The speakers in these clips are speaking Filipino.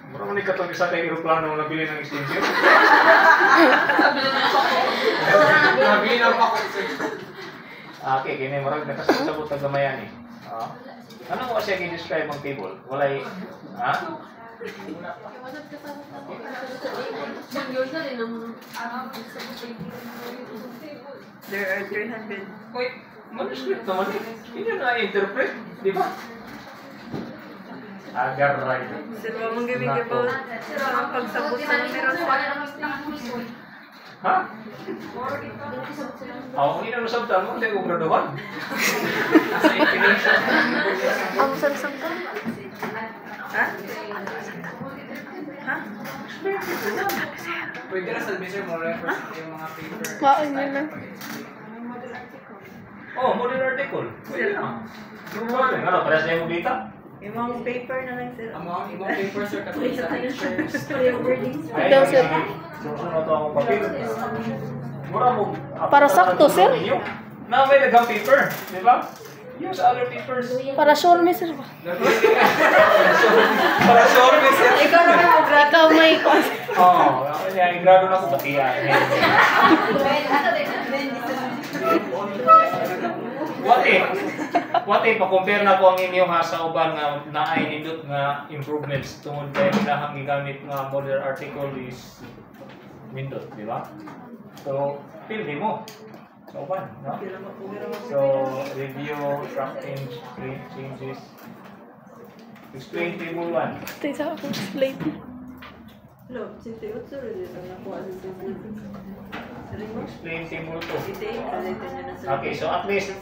Mura man ikatong isa kay aeroplano nabili ng extension. Nabili ng ako. Okay, kini murag nakasabot ang gamayan eh. Ano mo siya i-describe ang table? Walay, ha? There are 300. Wait, manuscript naman eh. Hindi na-interpret, di ba? Agar right. Sila mong gawin ba? Sila ang pagsabot sa numero sa. Ha? Ako hindi na nasabtan mo, hindi ko graduhan. Ang sansabtan. Ha? Ha? Pwede na sabihin sir mo reference yung mga paper. Waon yun na. Oh, model article. Pwede na. Ano, para sa yung dita? Yung mga paper na lang sila. Ang mga ibang paper sir katulad sa pictures. Ay, Daw, sir. susunod ako ang papel. Mura mo. Para sakto, sir. Na may nagang paper, di ba? Use other papers. Para sure me, sir. Para sure me, sir. Ikaw na may mag Ikaw may Oo, yung grado na ko pati yan. What if, pa-compare na ko ang inyong sa uban nga naay nindot nga improvements tungod kay kinahang gigamit nga model article is nindot, di ba? So, pildi mo sa uban, no? So, review, track changes, explain table 1. Ito isa akong slate. Look, sinti utso rin dito nakuha sa table. Explain table 2. Ito yung palitan nyo na sa. Okay, so at least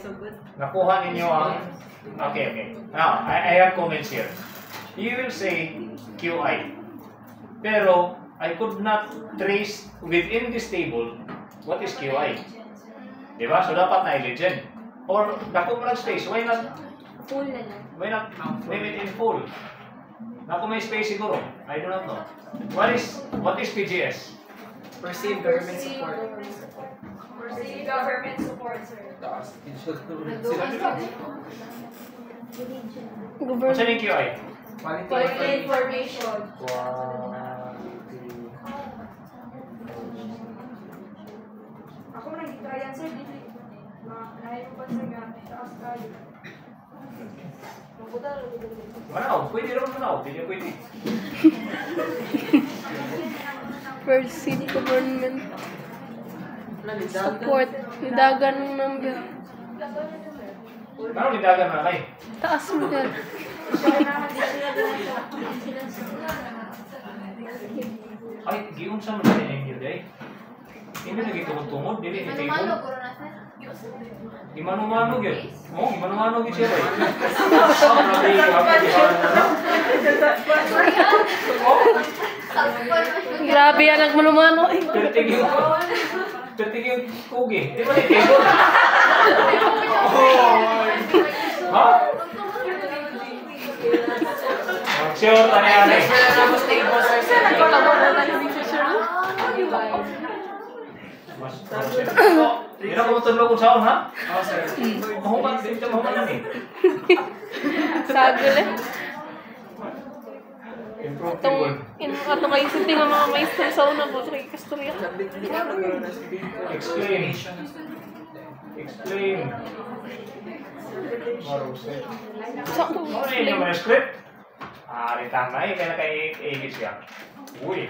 nakuha ninyo ang... Okay. Now, I have comments here. You will say QI. Pero, I could not trace within this table what is QI. Diba? So, dapat na i-legend. Or, dako mo ng space. Why not? Full na lang. Why not name it in full? Dako may space siguro. I do not know. What is PGS? Perceived government support. Perceived government support, sir. Taas. Sila nila. What's Government. yung QI? Quality information. Ako na nag-try yan, sir. Dili. Nahin mo pa, sir, nga. Taas tayo. Mabuta, Manaw, pwede rin manaw. Hindi pwede. Perceived government. Support. Nidagan ng number. Manaw, nidagan na kay. Taas mo yan. Ay, giyon sa mga ninyo day. Hindi lagi tungod-tungod, dili ni table. Di mano-mano gyud. Oh, di mano-mano gyud siya day. Grabe yan, nagmano-mano. Pertig yung kugi. Di ba ni table? Ha? Sure, tani ani. Hindi na ko matulog kung saan, ha? Oo sir. Mahuman, hindi ka mahuman eh. Sagol eh. Improve Itong, table. ato kayo sa tinga mga maestro sa una po, sa kayo kastorya. Explain. Explain. Marusay. Saan ko Ano yun yung mga script? Ritang na eh, kaya naka-8 siya. Uy.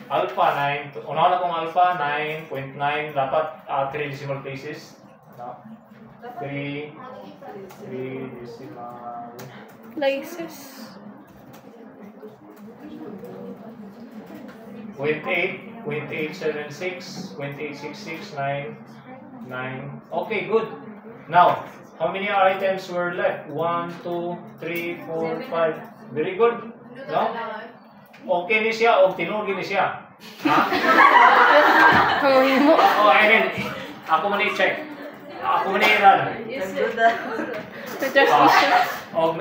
Alpha 9. Unahan akong alpha 9.9. Dapat 3 decimal places. 3 decimal places. 0.8, 0.876, 0.866, 9. Okay, good. Now, how many items were left? 1, 2, 3, 4, 5. Very good. No? Okay ni siya o tinuod ni siya? Ha? Hanguhin mo. Oh, I mean, ako man i-check. Ako man i-run. Suggest mo siya. Og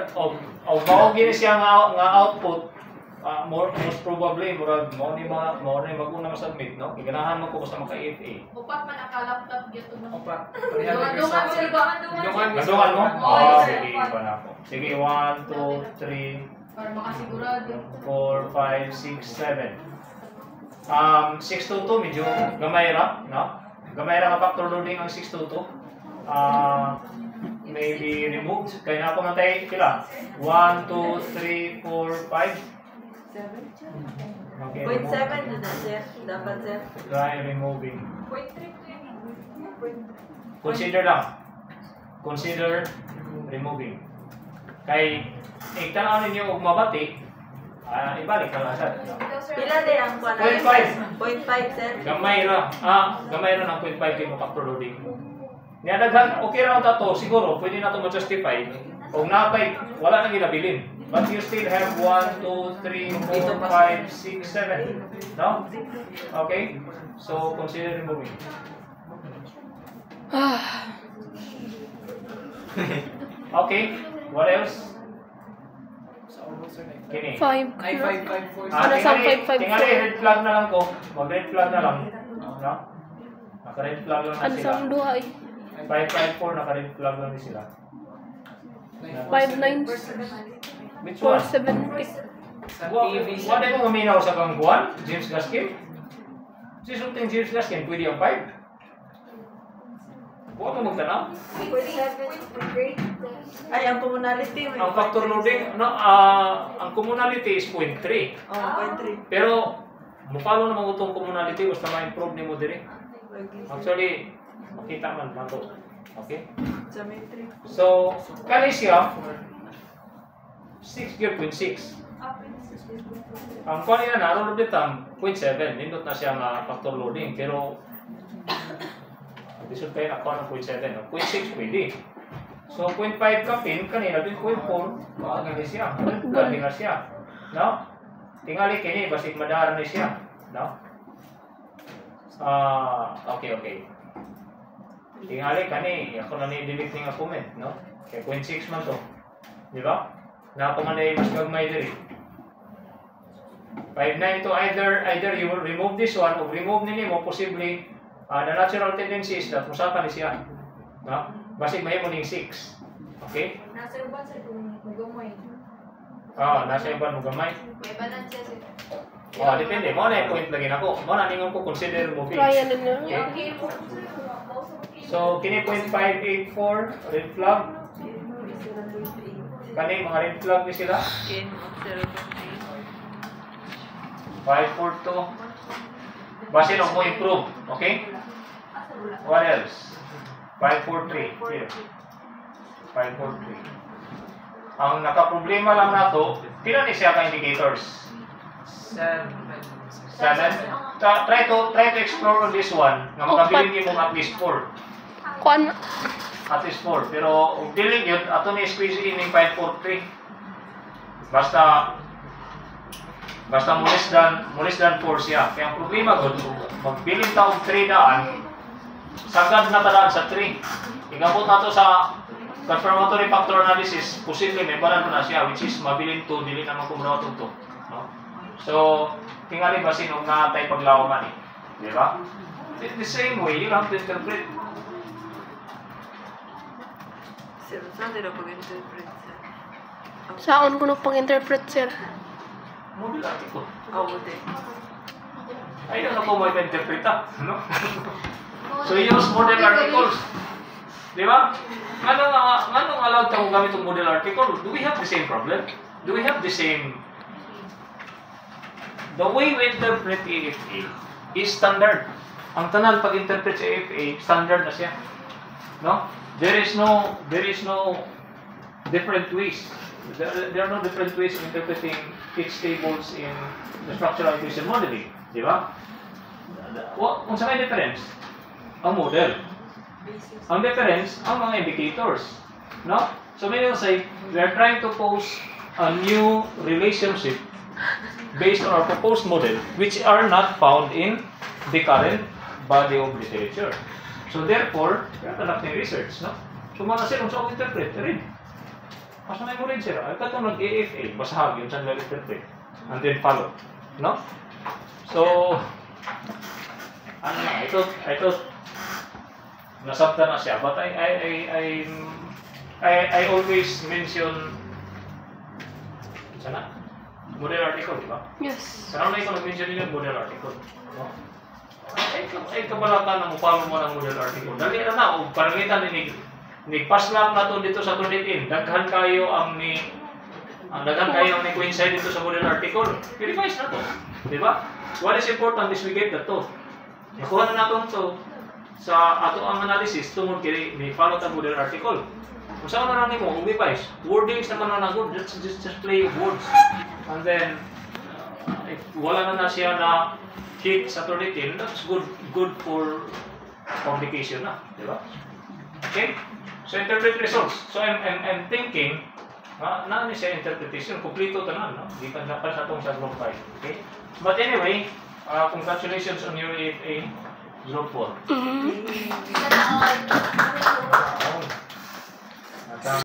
mao gini siya nga output. Most probably murag mo ni maguna ma-submit, no? Ganahan mo ko basta maka-FA. Upat man naka-laptop dito na. Opat. Dungan, sir, ba? Nadungan mo? Oo, Oh, sir. sige, iba na ako. Sige, 1, 2, 3, Para makasigurado. 4, 5, 6, 7. 622 medyo gamay ra, no? Gamay ra nga factor loading ang 622. Maybe removed. Kaya na ako matay pila. 1, 2, 3, 4, 5. Okay, 0.7 remove. din na, sir. Dapat, sir. Try removing. 0.3 to yun. Consider lang. Consider removing. Kay ikaw ninyo og mabati, ibalik ka lang sa. Pila din ang kuwan? 0.5. 0.5, sir. Gamay ra. Gamay ra ng 0.5 kay mo factor loading. Niya daghan okay ra ta to siguro pwede na to ma-justify. Kung napay wala nang ginabilin. But you still have 1, 2, 3, 4, 5, 6, 7. No? Okay? So consider removing. Okay. What else? Kini. 5. Ay, 554. Ano sa 554? Tingali, red flag na lang ko. Mag-red flag na lang. No? Naka-red flag lang na Ano sila. sa duha eh? 554, naka-red flag lang din sila. 5.9. Which one? 4.70. Sa What PVC. mo gaminaw sa kangguan? James Gaskin? Si sulting James Gaskin, pwede ang 5? Huwag mo magtanaw. 0.7 grade. Ay, ang commonality. may Ang factor loading, no, ang commonality is 0.3. Oh, 0.3. Pero, mukalo naman itong commonality, basta ma-improve ni mo diri. Actually, makita man mato. Okay? Sa may 3. So, kani siya 6.6. Ang kuha niya na, roll of the thumb, 0.7. Nindot na siya nga factor loading. Pero, disod kayo na kuha ng 0.7. 0.6 pwede. So, 0.5 ka pin, kanina din 0.4. Baka gani siya. Gani nga siya. No? Tingali kini, basig madaran ni siya. No? Okay. Tingali kani, ako na ni-delete nga comment, no? Kaya 0.6 man to. Di ba? Napamanay mas gagmay diri. 5.9 to either you will remove this one o remove nini mo possibly the natural tendency is that musapan ni siya. No? Basig mahimo ning 6. Okay? Nasa uban sa kung magamoy. Nasa iban mo gamay. May balance siya sir. Depende. Mo na yung point lagi nako. Mo na ningon ko consider moving. Kaya na na. Okay. So, kini 0.584 red flag. Kani mga red flag ni sila. 542. Base no mo improve, okay? What else? 543 here. 543. Ang nakaproblema lang nato, pila ni siya ka indicators? 7. 7. Try to explore on this one. Nga makabilin mo at least 4. Kuan. At least 4. Pero kung piling yun, ato ni squeeze in yung 543. Basta mulis dan 4 siya. Kaya ang problema ko, magbiling taong 3 daan, sagad na tadaan sa 3. Ingabot na to sa confirmatory factor analysis, posible may balan na siya, which is mabiling 2, dili na magkumulaw to. No? So, tingali ba sino nga tayo paglawaman eh? Di ba? The same way, you have to interpret. Sir, saan sila pag-interpret, sir? Saan ko na pang-interpret, sir? Model article. Buti. I don't know kung may interpreta. No? So, use model articles. Di ba? Anong allowed ka kung gamit yung model article? Do we have the same problem? Do we have the same... The way we interpret AFA is standard. Ang tanan pag-interpret sa AFA, standard na siya. No? There is no different ways. There are no different ways of interpreting fixed tables in the structural equation modeling. Di ba? Kung sa may difference, ang model. Ang difference, ang mga indicators. No? So many will say, we are trying to pose a new relationship based on our proposed model, which are not found in the current body of literature. So therefore, we are conducting research. No? So mga sir, kung saan interpret, read. Mas may mo rin sir. Ay katong nag-AFA, basahag yun saan interpret. And then follow. No? So, ano na, ito, nasabta na siya. But I always mention Sana? Model article, di ba? Yes. Karang na ikaw nag-mention nila model article. No? Ay kabalatan ng upalo mo ng model article. Dali na o parangitan ni paslap na to dito sa tulitin. Daghan kayo ang daghan kayo ang coincide dito sa model article. Verify na to. Di ba? What is important is we get that to. Nakuha na natin to sa ato ang analysis tungod kini ni follow ta model article. Kung saan na lang nimo umipay. Wordings naman na good. Just play words. And then if wala na siya na hit sa tulitin, that's good for publication na, di ba? Okay? So interpret results. So I'm thinking na ni siya interpretation kompleto tanan, no? Di pa dapat sa tong sa group 5. Okay? But anyway, congratulations on your AFA group 4. Mm-hmm. Sana all.